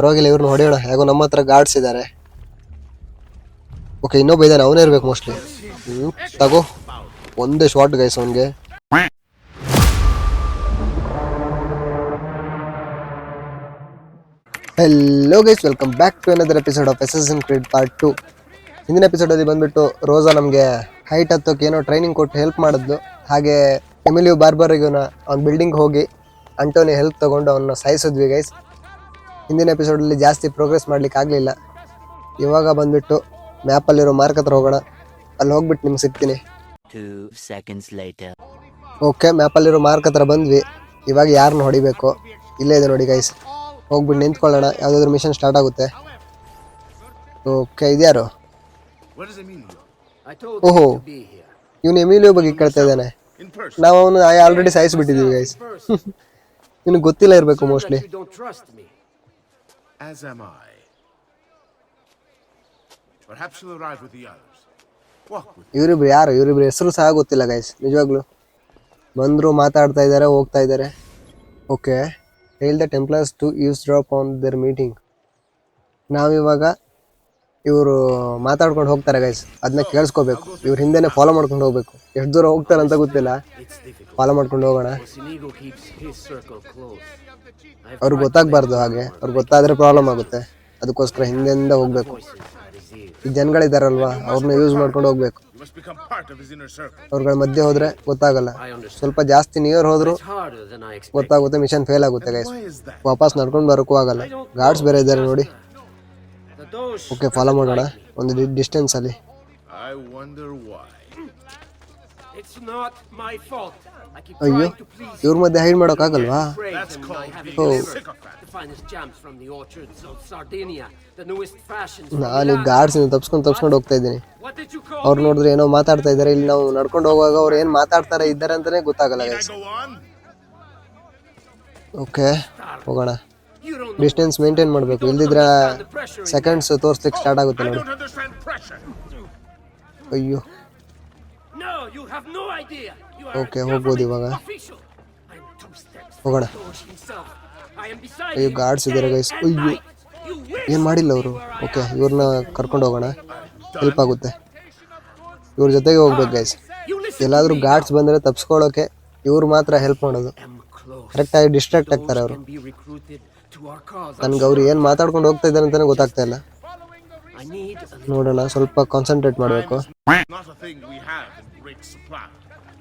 ಪರವಾಗಿಲ್ಲ, ಇವ್ರನ್ನ ಹೊಡೆಯೋಣ. ಹೇಗೋ ನಮ್ಮ ಹತ್ರ ಗಾರ್ಡ್ಸ್ ಇದ್ದಾರೆ. ಓಕೆ, ಇನ್ನೊಬ್ಬ ಇದ್ದಾನೆ, ಅವನೇ ಇರ್ಬೇಕು ಮೋಸ್ಟ್ಲಿ. ತಗೋ, ಒಂದೇ ಶಾರ್ಟ್ ಗೈಸ್ ಅವನಿಗೆ. Hello guys, welcome back to another episode of Assassin's Creed part 2. ಹಿಂದಿನ ಎಪಿಸೋಡಲ್ಲಿ ಬಂದ್ಬಿಟ್ಟು ರೋಸಾ ನಮಗೆ ಹೈಟ್ ಹತ್ತೋಕೆ ಏನೋ ಟ್ರೈನಿಂಗ್ ಕೊಟ್ಟು ಹೆಲ್ಪ್ ಮಾಡಿದ್ಲು. ಹಾಗೆ ಎಮಿಲಿಯೋ ಬಾರ್ಬರಿಗೂ ಅವ್ನ ಬಿಲ್ಡಿಂಗ್ ಹೋಗಿ ಅಂಟೋನಿ ಹೆಲ್ಪ್ ತೊಗೊಂಡು ಅವನ್ನ ಸಾಯಿಸಿದ್ವಿ ಗೈಸ್. ಹಿಂದಿನ ಎಪಿಸೋಡಲ್ಲಿ ಜಾಸ್ತಿ ಪ್ರೋಗ್ರೆಸ್ ಮಾಡ್ಲಿಕ್ಕೆ ಆಗಲಿಲ್ಲ. ಇವಾಗ ಬಂದ್ಬಿಟ್ಟು ಮ್ಯಾಪಲ್ಲಿರೋ ಮಾರ್ಕ್ ಹತ್ರ ಹೋಗೋಣ. ಅಲ್ಲಿ ಹೋಗ್ಬಿಟ್ಟು ನಿಮ್ಗೆ ಸಿಗ್ತೀನಿ. 2 seconds later. ಓಕೆ, ಮ್ಯಾಪಲ್ಲಿರೋ ಮಾರ್ಕ್ ಹತ್ರ ಬಂದ್ವಿ. ಇವಾಗ ಯಾರನ್ನ ಹೊಡಿಬೇಕು? ಇಲ್ಲೇ ಇದೆ ನೋಡಿ ಗೈಸ್. ಹೋಗ್ಬಿಟ್ಟು ನಿಂತ್ಕೊಳ್ಳೋಣ, ಯಾವುದಾದ್ರೂ ಮಿಷನ್ ಸ್ಟಾರ್ಟ್ ಆಗುತ್ತೆ. ಓಕೆ, ಇದ್ಯಾರು? ಓಹೋ, ಇವನು ಎಮಿಲಿಯೋ ಬಗ್ಗೆ ಕೇಳ್ತಾ ಇದ್ದಾನೆ. ನಾವು ಅವನು ಆಲ್ರೆಡಿ ಸಾಯಿಸ್ಬಿಟ್ಟಿದ್ದೀವಿ ಗೈಸ್. ನಿನಗೆ ಗೊತ್ತಿಲ್ಲ ಇರಬೇಕು ಮೋಸ್ಟ್ಲಿ. ಇವರಿಬ್ರು ಯಾರು? ಇವರಿಬ್ರು ಹೆಸರು ಸಹ ಗೊತ್ತಿಲ್ಲ ಗೈಸ್, ನಿಜವಾಗ್ಲು. ಬಂದರು, ಮಾತಾಡ್ತಾ ಇದ್ದಾರೆ, ಹೋಗ್ತಾ ಇದ್ದಾರೆ. Okay, tell the Templars to eavesdrop on their meeting. ನಾವಿವಾಗ ಇವರು ಮಾತಾಡ್ಕೊಂಡು ಹೋಗ್ತಾರೆ ಗೈಸ್, ಅದನ್ನ ಕೇಳಿಸ್ಕೋಬೇಕು. ಇವ್ರ ಹಿಂದೆನೆ ಫಾಲೋ ಮಾಡ್ಕೊಂಡು ಹೋಗ್ಬೇಕು. ಎಷ್ಟು ದೂರ ಹೋಗ್ತಾರೆ ಅಂತ ಗೊತ್ತಿಲ್ಲ, ಫಾಲೋ ಮಾಡ್ಕೊಂಡು ಹೋಗೋಣ. ಅವ್ರಿಗೆ ಗೊತ್ತಾಗಬಾರ್ದು, ಹಾಗೆ ಅವ್ರಿಗೆ ಗೊತ್ತಾದರೆ ಪ್ರಾಬ್ಲಮ್ ಆಗುತ್ತೆ. ಅದಕ್ಕೋಸ್ಕರ ಹಿಂದೆಯಿಂದ ಹೋಗ್ಬೇಕು. ಈ ಜನಗಳಿದಾರಲ್ವಾ, ಅವ್ರನ್ನ ಯೂಸ್ ಮಾಡ್ಕೊಂಡು ಹೋಗ್ಬೇಕು. ಅವ್ರಗಳ ಮಧ್ಯೆ ಹೋದ್ರೆ ಗೊತ್ತಾಗಲ್ಲ. ಸ್ವಲ್ಪ ಜಾಸ್ತಿ ನಿಯರ್ ಹೋದ್ರು ಗೊತ್ತಾಗುತ್ತೆ, ಮಿಷನ್ ಫೇಲ್ ಆಗುತ್ತೆ ಗೈಸ್. ವಾಪಸ್ ನಡ್ಕೊಂಡು ಬರೋಕ್ಕೂ ಆಗಲ್ಲ. ಗಾರ್ಡ್ಸ್ ಬೇರೆ ಇದ್ದಾರೆ ನೋಡಿ. ಓಕೆ, ಫಾಲೋ ಮಾಡೋಣ ಒಂದು ಡಿಸ್ಟೆನ್ಸ್ ಅಲ್ಲಿ. ಅಯ್ಯೋ, ಇವ್ರ ಮಧ್ಯೆ ಹೈಡ್ ಮಾಡೋಕ್ಕಾಗಲ್ವಾ? ನಾನು ಗಾರ್ಡ್ಸ್ ತಪ್ಸ್ಕೊಂಡು ಹೋಗ್ತಾ ಇದ್ದೀನಿ. ಅವ್ರು ನೋಡಿದ್ರೆ ಏನೋ ಮಾತಾಡ್ತಾ ಇದ್ದಾರೆ. ಇಲ್ಲಿ ನಾವು ನಡ್ಕೊಂಡು ಹೋಗುವಾಗ ಅವ್ರು ಏನ್ ಮಾತಾಡ್ತಾರೆ ಇದ್ದಾರೆ ಅಂತಾನೆ ಗೊತ್ತಾಗಲ್ಲ ಗೈಸ್. ಓಕೆ, ಹೋಗೋಣ. ಡಿಸ್ಟೆನ್ಸ್ ಮೇಂಟೈನ್ ಮಾಡಬೇಕು, ಇಲ್ದಿದ್ರೆ ಸೆಕೆಂಡ್ಸ್ ತೋರಿಸ್ಲಿಕ್ಕೆ ಸ್ಟಾರ್ಟ್ ಆಗುತ್ತೆ ನೋಡಿ. ಅಯ್ಯೋ, ಓಕೆ, ಹೋಗ್ಬೋದು ಇವಾಗ. ಹೋಗೋಣ. ಅಯ್ಯೋ, ಗಾರ್ಡ್ಸ್ ಇದ್ದಾರೆ ಗೈಸ್. ಅಯ್ಯೋ, ಏನು ಮಾಡಿಲ್ಲ ಅವರು. ಓಕೆ, ಇವ್ರನ್ನ ಕರ್ಕೊಂಡು ಹೋಗೋಣ, ಹೆಲ್ಪ್ ಆಗುತ್ತೆ. ಇವ್ರ ಜೊತೆಗೆ ಹೋಗ್ಬೇಕು ಗೈಸ್. ಎಲ್ಲಾದರೂ ಗಾರ್ಡ್ಸ್ ಬಂದರೆ ತಪ್ಸ್ಕೊಳ್ಳೋಕೆ ಇವ್ರು ಮಾತ್ರ ಹೆಲ್ಪ್ ಮಾಡೋದು. ಕರೆಕ್ಟಾಗಿ ಡಿಸ್ಟ್ರಾಕ್ಟ್ ಆಗ್ತಾರೆ ಅವರು. ನನ್ಗೆ ಅವ್ರು ಏನು ಮಾತಾಡ್ಕೊಂಡು ಹೋಗ್ತಾ ಇದ್ದಾರೆ ಅಂತಾನೆ ಗೊತ್ತಾಗ್ತಾ ಇಲ್ಲ. ನೋಡೋಣ, ಸ್ವಲ್ಪ ಕಾನ್ಸಂಟ್ರೇಟ್ ಮಾಡಬೇಕು.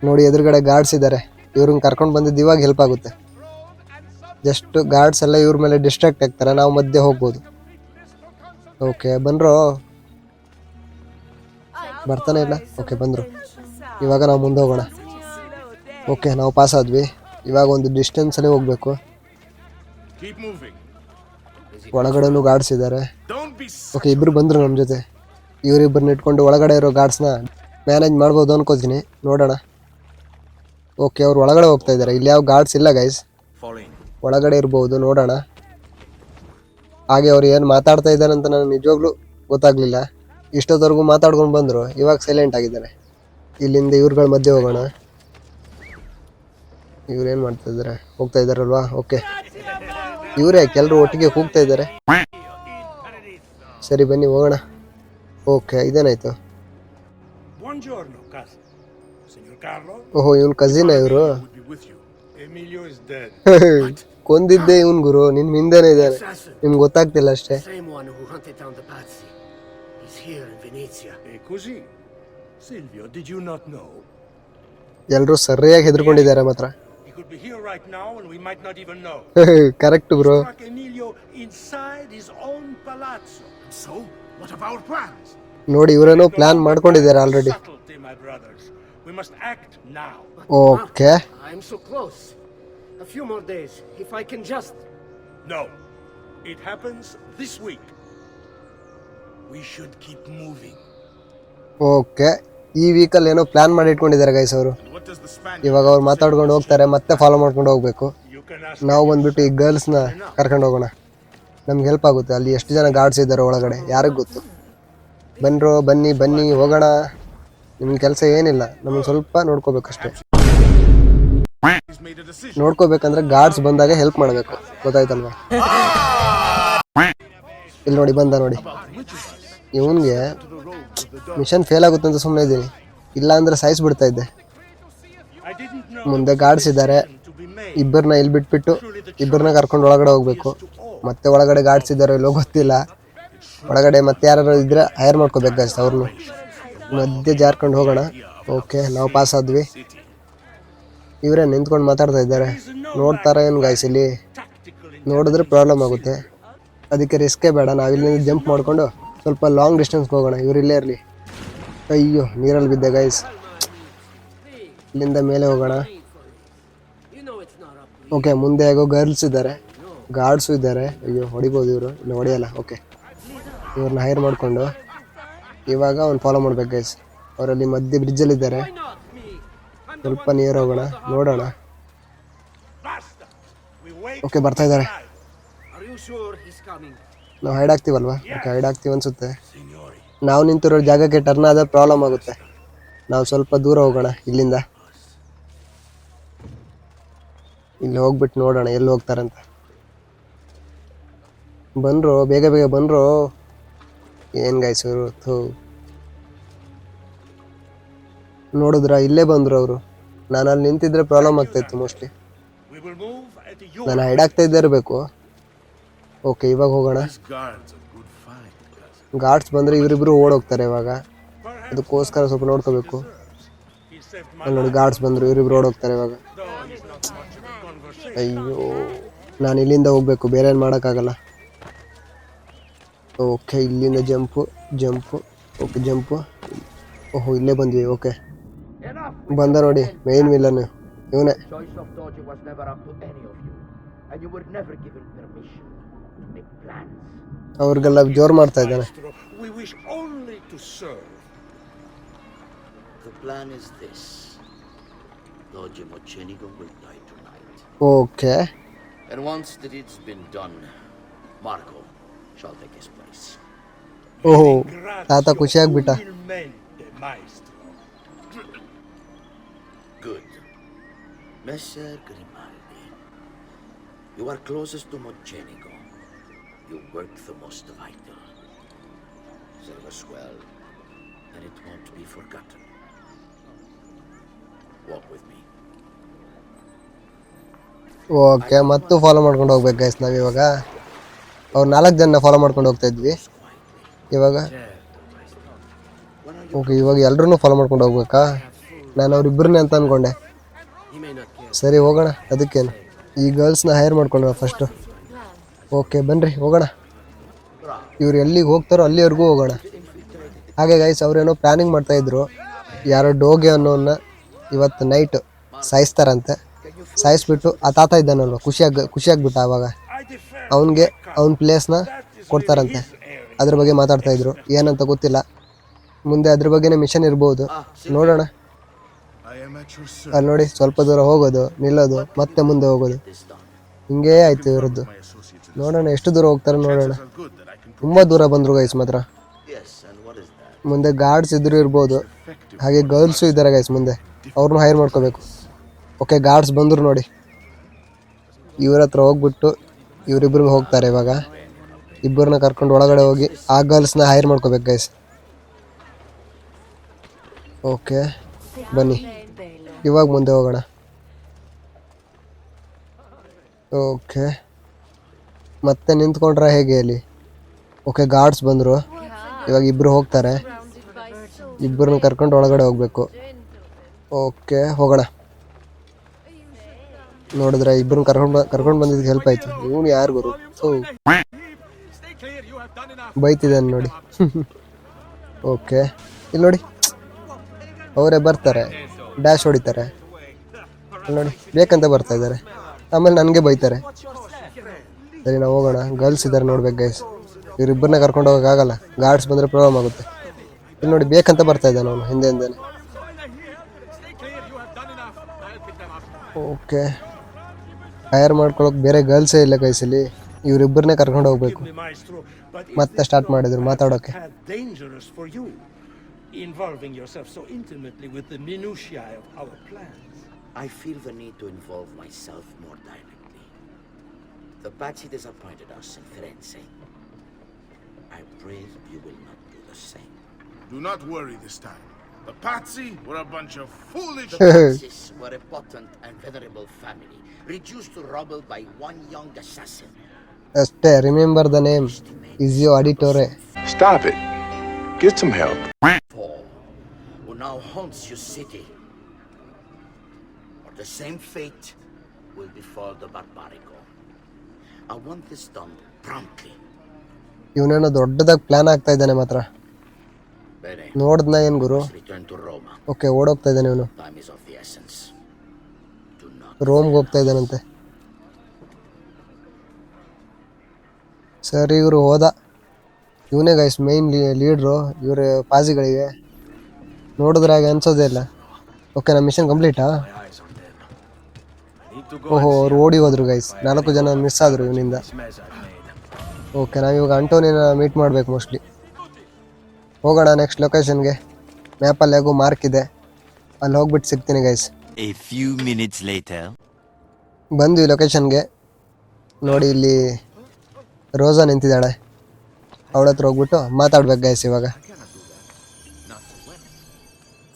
ನೋಡಿ, ಎದುರುಗಡೆ ಗಾರ್ಡ್ಸ್ ಇದ್ದಾರೆ. ಇವ್ರನ್ನ ಕರ್ಕೊಂಡು ಬಂದಿದ್ದು ಇವಾಗ ಹೆಲ್ಪ್ ಆಗುತ್ತೆ. ಜಸ್ಟ್ ಗಾರ್ಡ್ಸ್ ಎಲ್ಲ ಇವ್ರ ಮೇಲೆ ಡಿಸ್ಟ್ರಾಕ್ಟ್ ಆಗ್ತಾರೆ, ನಾವು ಮಧ್ಯೆ ಹೋಗ್ಬೋದು. ಓಕೆ, ಬಂದ್ರು, ಬರ್ತಾನೆ ಇಲ್ಲ. ಓಕೆ, ಬಂದರು. ಇವಾಗ ನಾವು ಮುಂದೆ ಹೋಗೋಣ. ಓಕೆ, ನಾವು ಪಾಸ್ ಆದ್ವಿ. ಇವಾಗ ಒಂದು ಡಿಸ್ಟೆನ್ಸಲ್ಲೇ ಹೋಗ್ಬೇಕು. ಒಳಗಡೆನೂ ಗಾರ್ಡ್ಸ್ ಇದ್ದಾರೆ. ಓಕೆ, ಇಬ್ರು ಬಂದರು ನಮ್ಮ ಜೊತೆ. ಇವರಿಬ್ಬರನ್ನ ಇಟ್ಕೊಂಡು ಒಳಗಡೆ ಇರೋ ಗಾರ್ಡ್ಸ್ನ ಮ್ಯಾನೇಜ್ ಮಾಡ್ಬೋದು ಅನ್ಕೋತೀನಿ. ನೋಡೋಣ. ಓಕೆ, ಅವ್ರು ಒಳಗಡೆ ಹೋಗ್ತಾ ಇದ್ದಾರೆ. ಇಲ್ಲಿ ಯಾವ ಗಾರ್ಡ್ಸ್ ಇಲ್ಲ ಗೈಸ್, ಒಳಗಡೆ ಇರ್ಬೋದು. ನೋಡೋಣ. ಹಾಗೆ ಅವ್ರು ಏನು ಮಾತಾಡ್ತಾ ಇದ್ದಾರೆ ಅಂತ ನನಗೆ ನಿಜವಾಗ್ಲೂ ಗೊತ್ತಾಗ್ಲಿಲ್ಲ. ಇಷ್ಟೊತ್ತವರೆಗೂ ಮಾತಾಡ್ಕೊಂಡು ಬಂದರು, ಇವಾಗ ಸೈಲೆಂಟ್ ಆಗಿದ್ದಾರೆ. ಇಲ್ಲಿಂದ ಇವ್ರುಗಳ ಮಧ್ಯೆ ಹೋಗೋಣ. ಇವ್ರೇನು ಮಾಡ್ತಾ ಇದ್ದಾರೆ? ಹೋಗ್ತಾ ಇದ್ದಾರಲ್ವಾ? ಓಕೆ, ಇವರೇ ಕೆಲರು ಒಟ್ಟಿಗೆ ಕೂಗ್ತಾ ಇದ್ದಾರೆ. ಸರಿ, ಬನ್ನಿ ಹೋಗೋಣ. ಓಕೆ, ಇದೇನಾಯ್ತು? ಓಹೋ, ಇವನ್ ಕಸಿನ್ ಇವರು. ಕೊಂದಿದ್ದೆ ಇವನ್ ಗುರು, ನಿನ್ ಹಿಂದೆನೇ ಇದ್ದಾರೆ. ನಿಮ್ಗೆ ಗೊತ್ತಾಗ್ತಿಲ್ಲ ಅಷ್ಟೇ. ಎಲ್ರು ಸರಿಯಾಗಿ ಹೆದರ್ಕೊಂಡಿದ್ದಾರೆ ಮಾತ್ರ. Correct bro. ನೋಡಿ, ಇವರೇನೋ ಪ್ಲಾನ್ ಮಾಡ್ಕೊಂಡಿದ್ದಾರೆ ಆಲ್ರೆಡಿ. ಓಕೆ, ಓಕೆ, ಈ ವೀಕಲ್ಲಿ ಏನೋ ಪ್ಲಾನ್ ಮಾಡಿ ಇಟ್ಕೊಂಡಿದ್ದಾರೆ ಗೈಸ್ ಅವರು. ಇವಾಗ ಅವ್ರು ಮಾತಾಡ್ಕೊಂಡು ಹೋಗ್ತಾರೆ, ಮತ್ತೆ ಫಾಲೋ ಮಾಡ್ಕೊಂಡು ಹೋಗ್ಬೇಕು. ನಾವು ಬಂದ್ಬಿಟ್ಟು ಈ ಗರ್ಲ್ಸ್ನ ಕರ್ಕೊಂಡು ಹೋಗೋಣ, ನಮ್ಗೆ ಹೆಲ್ಪ್ ಆಗುತ್ತೆ. ಅಲ್ಲಿ ಎಷ್ಟು ಜನ ಗಾರ್ಡ್ಸ್ ಇದ್ದಾರೆ ಒಳಗಡೆ ಯಾರಿಗೆ ಗೊತ್ತು. ಬನ್ರೋ, ಬನ್ನಿ ಬನ್ನಿ ಹೋಗೋಣ. ನಿಮ್ಗೆ ಕೆಲಸ ಏನಿಲ್ಲ, ನಮಗೆ ಸ್ವಲ್ಪ ನೋಡ್ಕೋಬೇಕಷ್ಟೇ. ನೋಡ್ಕೋಬೇಕಂದ್ರೆ ಗಾರ್ಡ್ಸ್ ಬಂದಾಗ ಹೆಲ್ಪ್ ಮಾಡಬೇಕು, ಗೊತ್ತಾಯ್ತಲ್ವಾ? ಇಲ್ಲಿ ನೋಡಿ ಬಂದ ನೋಡಿ. ಇವನ್ಗೆ ಮಿಷನ್ ಫೇಲ್ ಆಗುತ್ತೆ ಅಂತ ಸುಮ್ಮನೆ ಇದ್ದೀನಿ, ಇಲ್ಲ ಅಂದ್ರೆ ಸಾಯಿಸ್ಬಿಡ್ತಾ ಇದ್ದೆ. ಮುಂದೆ ಗಾರ್ಡ್ಸ್ ಇದ್ದಾರೆ, ಇಬ್ಬರನ್ನ ಇಲ್ಲಿ ಬಿಟ್ಬಿಟ್ಟು ಇಬ್ಬರನ್ನ ಕರ್ಕೊಂಡು ಒಳಗಡೆ ಹೋಗ್ಬೇಕು. ಮತ್ತೆ ಒಳಗಡೆ ಗಾರ್ಡ್ಸ್ ಇದ್ದಾರೆ ಇಲ್ಲೋ ಗೊತ್ತಿಲ್ಲ. ಒಳಗಡೆ ಮತ್ತೆ ಯಾರು ಇದ್ರೆ ಹೈರ್ ಮಾಡ್ಕೋಬೇಕು ಗೈಸ್. ಅವ್ರನ್ನು ಮಧ್ಯೆ ಜಾರ್ಕೊಂಡು ಹೋಗೋಣ. ಓಕೆ, ನಾವು ಪಾಸ್ ಆದ್ವಿ. ಇವರೇ ನಿಂತ್ಕೊಂಡು ಮಾತಾಡ್ತಾ ಇದ್ದಾರೆ. ನೋಡ್ತಾರ ಏನು ಗೈಸ್? ಇಲ್ಲಿ ನೋಡಿದ್ರೆ ಪ್ರಾಬ್ಲಮ್ ಆಗುತ್ತೆ, ಅದಕ್ಕೆ ರಿಸ್ಕೇ ಬೇಡ. ನಾವಿಲ್ಲಿಂದ ಜಂಪ್ ಮಾಡಿಕೊಂಡು ಸ್ವಲ್ಪ ಲಾಂಗ್ ಡಿಸ್ಟೆನ್ಸ್ಗೆ ಹೋಗೋಣ. ಇವ್ರು ಇಲ್ಲೇ ಇರಲಿ. ಅಯ್ಯೋ, ನೀರಲ್ಲಿ ಬಿದ್ದೆ ಗೈಸ್. ಇಲ್ಲಿಂದ ಮೇಲೆ ಹೋಗೋಣ. ಓಕೆ, ಮುಂದೆ ಹೇಗೋ ಗರ್ಲ್ಸ್ ಇದ್ದಾರೆ, ಗಾರ್ಡ್ಸು ಇದ್ದಾರೆ. ಅಯ್ಯೋ, ಹೊಡಿಬೋದು ಇವರು, ಇಲ್ಲ ಹೊಡೆಯಲ್ಲ. ಓಕೆ, ಇವ್ರನ್ನ ಹೈರ್ ಮಾಡಿಕೊಂಡು ಇವಾಗ ಅವ್ನು ಫಾಲೋ ಮಾಡ್ಬೇಕು ಗೈಸ್. ಅವರಲ್ಲಿ ಮಧ್ಯೆ ಬ್ರಿಡ್ಜಲ್ಲಿದ್ದಾರೆ. ಸ್ವಲ್ಪ ನೀರು ಹೋಗೋಣ, ನೋಡೋಣ. ಓಕೆ, ಬರ್ತಾ ಇದ್ದಾರೆ. ನಾವು ಹೈಡ್ ಆಗ್ತೀವಲ್ವಾ? ಓಕೆ, ಹೈಡ್ ಆಗ್ತೀವಿ ಅನ್ಸುತ್ತೆ. ನಾವು ನಿಂತಿರೋ ಜಾಗಕ್ಕೆ ಟರ್ನ್ ಆದ್ರೆ ಪ್ರಾಬ್ಲಮ್ ಆಗುತ್ತೆ. ನಾವು ಸ್ವಲ್ಪ ದೂರ ಹೋಗೋಣ ಇಲ್ಲಿಂದ. ಇಲ್ಲಿ ಹೋಗ್ಬಿಟ್ಟು ನೋಡೋಣ ಎಲ್ಲಿ ಹೋಗ್ತಾರಂತ. ಬಂದ್ರು, ಬೇಗ ಬೇಗ ಬಂದ್ರು. ಏನು ಗೈಸ್ ಇವರು, ಥೂ, ನೋಡಿದ್ರ ಇಲ್ಲೇ ಬಂದ್ರು ಅವರು. ನಾನು ಅಲ್ಲಿ ನಿಂತಿದ್ರೆ ಪ್ರಾಬ್ಲಮ್ ಆಗ್ತಾಯಿತ್ತು ಮೋಸ್ಟ್ಲಿ. ನಾನು ಹೈಡ್ ಆಗ್ತಾ ಇದ್ದೇ ಇರಬೇಕು. ಓಕೆ, ಇವಾಗ ಹೋಗೋಣ. ಗಾರ್ಡ್ಸ್ ಬಂದರೆ ಇವರಿಬ್ಬರು ಓಡೋಗ್ತಾರೆ ಇವಾಗ, ಅದಕ್ಕೋಸ್ಕರ ಸ್ವಲ್ಪ ನೋಡ್ಕೋಬೇಕು. ಅಲ್ಲಿ ನೋಡಿ ಗಾರ್ಡ್ಸ್ ಬಂದರು, ಇವರಿಬ್ರು ಓಡೋಗ್ತಾರೆ ಇವಾಗ. ಅಯ್ಯೋ, ನಾನು ಇಲ್ಲಿಂದ ಹೋಗಬೇಕು, ಬೇರೆ ಏನು ಮಾಡೋಕ್ಕಾಗಲ್ಲ. ಓಕೆ, ಇಲ್ಲಿಂದ ಜಂಪು ಜಂಪು. Okay, jump. ಓಹೋ, ಇಲ್ಲೇ ಬಂದ್ವಿ. ಓಕೆ, ಬಂದ ನೋಡಿ ಮೇನ್ ವಿಲನ್ ಇವನೇ. ಅವ್ರಿಗೆಲ್ಲ ಜೋರು ಮಾಡ್ತಾ ಇದ್ದಾನೆ. Okay, And once that it's been done, Marco shall take his place. ಓಹೋ, ತಾತ ಖುಷಿಯಾಗ್ಬಿಟ್ಟ. Good. Messer Grimaldi, you are closest to Mocenigo. You work the most vital. Serve us well, and it won't be forgotten. Walk with me. Okay, ಮತ್ತು follow ಮಾಡ್ಕೊಂಡು ಹೋಗ್ಬೇಕು guys ನಾವಿವಾಗ. ಅವ್ರು 4 ಜನ follow ಮಾಡ್ಕೊಂಡು ಹೋಗ್ತಾ ಇದ್ವಿ ಇವಾಗ. ಓಕೆ, ಇವಾಗ ಎಲ್ಲರೂ ಫಾಲೋ ಮಾಡ್ಕೊಂಡು ಹೋಗ್ಬೇಕಾ? ನಾನು ಅವ್ರಿಬ್ಬರನ್ನೇ ಅಂತ ಅಂದ್ಕೊಂಡೆ. ಸರಿ, ಹೋಗೋಣ. ಅದಕ್ಕೇನು, ಈ ಗರ್ಲ್ಸ್ನ ಹೈರ್ ಮಾಡ್ಕೊಂಡ್ರ ಫಸ್ಟು. ಓಕೆ, ಬನ್ನಿರಿ ಹೋಗೋಣ. ಇವ್ರು ಎಲ್ಲಿಗೆ ಹೋಗ್ತಾರೋ ಅಲ್ಲಿವರೆಗೂ ಹೋಗೋಣ. ಹಾಗೆ ಗೈಸ್, ಅವ್ರೇನೋ ಪ್ಲ್ಯಾನಿಂಗ್ ಮಾಡ್ತಾಯಿದ್ರು. ಯಾರೋ ಡೋಗೆ ಅನ್ನೋನ್ನ ಇವತ್ತು ನೈಟ್ ಸಾಯಿಸ್ತಾರಂತೆ. ಸಾಯಿಸ್ಬಿಟ್ಟು ಆ ತಾತ ಇದ್ದಾನಲ್ವ, ಖುಷಿಯಾಗ್ಬಿಟ್ಟ. ಆವಾಗ ಅವನಿಗೆ ಅವನ ಪ್ಲೇಸ್ನ ಕೊಡ್ತಾರಂತೆ. ಅದ್ರ ಬಗ್ಗೆ ಮಾತಾಡ್ತಾಯಿದ್ರು, ಏನಂತ ಗೊತ್ತಿಲ್ಲ. ಮುಂದೆ ಅದ್ರ ಬಗ್ಗೆನೇ ಮಿಷನ್ ಇರ್ಬೋದು, ನೋಡೋಣ. ಅಲ್ಲಿ ನೋಡಿ, ಸ್ವಲ್ಪ ದೂರ ಹೋಗೋದು, ನಿಲ್ಲೋದು, ಮತ್ತೆ ಮುಂದೆ ಹೋಗೋದು, ಹಿಂಗೇ ಆಯ್ತು ಇವ್ರದ್ದು. ನೋಡೋಣ ಎಷ್ಟು ದೂರ ಹೋಗ್ತಾರೆ ನೋಡೋಣ. ತುಂಬ ದೂರ ಬಂದರು ಗೈಸ್ ಮಾತ್ರ. ಮುಂದೆ ಗಾರ್ಡ್ಸ್ ಇದ್ರು ಇರ್ಬೋದು, ಹಾಗೆ ಗರ್ಲ್ಸು ಇದ್ದಾರೆ ಗೈಸ್ ಮುಂದೆ. ಅವ್ರನ್ನೂ ಹೈರ್ ಮಾಡ್ಕೋಬೇಕು. ಓಕೆ, ಗಾರ್ಡ್ಸ್ ಬಂದರು ನೋಡಿ. ಇವ್ರ ಹತ್ರ ಹೋಗ್ಬಿಟ್ಟು ಇವರಿಬ್ಬರು ಹೋಗ್ತಾರೆ ಇವಾಗ. ಇಬ್ಬರನ್ನ ಕರ್ಕೊಂಡು ಒಳಗಡೆ ಹೋಗಿ ಆ ಗರ್ಲ್ಸ್ನ ಹೈರ್ ಮಾಡ್ಕೋಬೇಕು ಗೈಸ್. ಓಕೆ, ಬನ್ನಿ ಇವಾಗ ಮುಂದೆ ಹೋಗೋಣ. ಓಕೆ, ಮತ್ತೆ ನಿಂತ್ಕೊಂಡ್ರೆ ಹೇಗೆ ಅಲ್ಲಿ? ಓಕೆ, ಗಾರ್ಡ್ಸ್ ಬಂದರು. ಇವಾಗ ಇಬ್ಬರು ಹೋಗ್ತಾರೆ. ಇಬ್ಬರನ್ನ ಕರ್ಕೊಂಡು ಒಳಗಡೆ ಹೋಗಬೇಕು. ಓಕೆ, ಹೋಗೋಣ. ನೋಡಿದ್ರೆ ಇಬ್ಬರನ್ನ ಕರ್ಕೊಂಡು ಬಂದಿದ್ದಕ್ಕೆ ಹೆಲ್ಪ್ ಆಯಿತು. ಇವನು ಯಾರು ಗುರು? ಬೈತಿದ್ದಾನೆ ನೋಡಿ. ಓಕೆ, ಇಲ್ಲಿ ನೋಡಿ, ಅವರೇ ಬರ್ತಾರೆ, ಡ್ಯಾಶ್ ಹೊಡಿತಾರೆ. ನೋಡಿ, ಬೇಕಂತ ಬರ್ತಾ ಇದ್ದಾರೆ, ಆಮೇಲೆ ನನಗೆ ಬೈತಾರೆ. ಸರಿ, ನಾವು ಹೋಗೋಣ. ಗರ್ಲ್ಸ್ ಇದ್ದಾರೆ ನೋಡ್ಬೇಕು ಗೈಸ್. ಇವರಿಬ್ಬರನ್ನ ಕರ್ಕೊಂಡು ಹೋಗೋಕ್ಕಾಗಲ್ಲ, ಗಾರ್ಡ್ಸ್ ಬಂದರೆ ಪ್ರಾಬ್ಲಮ್ ಆಗುತ್ತೆ. ಇಲ್ಲಿ ನೋಡಿ, ಬೇಕಂತ ಬರ್ತಾ ಇದ್ದಾನೆ ಅವನು ಹಿಂದೆಂದೇನೆ. ಓಕೆ, ಹೈರ್ ಮಾಡ್ಕೊಳಕ್ಕೆ ಬೇರೆ ಗರ್ಲ್ಸೇ ಇಲ್ಲ ಗೈಸಲ್ಲಿ. ಇವರಿಬ್ಬರನ್ನೇ ಕರ್ಕೊಂಡು ಹೋಗ್ಬೇಕು. ಮತ್ತೆ ಸ್ಟಾರ್ಟ್ ಮಾಡಿದ್ರು ಮಾತಾಡೋಕೆ. Involving yourself so intimately with the minutiae of our plans. I feel the need to involve myself more directly. The Pazzi disappointed us in Firenze. I pray you will not do the same. Do not worry this time. The Patsy were a bunch of foolish... The Patsis were a potent and venerable family, reduced to rubble by one young assassin. ಅಷ್ಟೇ, remember the name Ezio Auditore. Stop it. Get some help. Paul, who now haunts your city. Or the same fate will befall the Barbarigo. I want this done promptly. ಇವನೇನೋ ದೊಡ್ಡದಾಗಿ plan ಆಗ್ತಾ ಇದ್ದಾನೆ ಮಾತ್ರ. Bene. ನೋಡ್ದ್ನ ಏನ್ ಗುರು? Return to Roma. Okay, ಓಡೋಗ್ತಾ ಇದ್ದಾನೆ ಇವನು. Time is of the essence. ರೋಮ್ಗೆ ಹೋಗ್ತಾ ಇದ್ದಾನಂತೆ. ಸರಿ, ಇವರು ಹೋದ. ಇವನೇ ಗೈಸ್ ಮೈನ್ ಲೀಡ್ರು ಇವರು ಪಾಸಿಗಳಿಗೆ. ನೋಡಿದ್ರೆ ಹಾಗೆ ಅನ್ಸೋದೇ ಇಲ್ಲ. ಓಕೆ, ನಮ್ಮ ಮಿಷನ್ ಕಂಪ್ಲೀಟಾ? ಓಹೋ, ಅವ್ರು ಓಡಿ ಹೋದ್ರು ಗೈಸ್. 4 ಜನ ಮಿಸ್ ಆದರು ಇವನಿಂದ. ಓಕೆ, ನಾವಿವಾಗ ಅಂಟೋನಿನ ಮೀಟ್ ಮಾಡ್ಬೇಕು ಮೋಸ್ಟ್ಲಿ. ಹೋಗೋಣ ನೆಕ್ಸ್ಟ್ ಲೊಕೇಶನ್ಗೆ. ಮ್ಯಾಪಲ್ಲಿ ಹೇಗೋ ಮಾರ್ಕ್ ಇದೆ, ಅಲ್ಲಿ ಹೋಗ್ಬಿಟ್ಟು ಸಿಗ್ತೀನಿ guys. A few minutes later. ಬಂದ್ವಿ ಲೊಕೇಶನ್ಗೆ. ನೋಡಿ, ಇಲ್ಲಿ ರೋಸಾ ನಿಂತಿದ್ದಾಳೆ. ಅವಳ ಹತ್ರ ಹೋಗ್ಬಿಟ್ಟು ಮಾತಾಡ್ಬೇಕು ಗೈಸ್ ಇವಾಗ.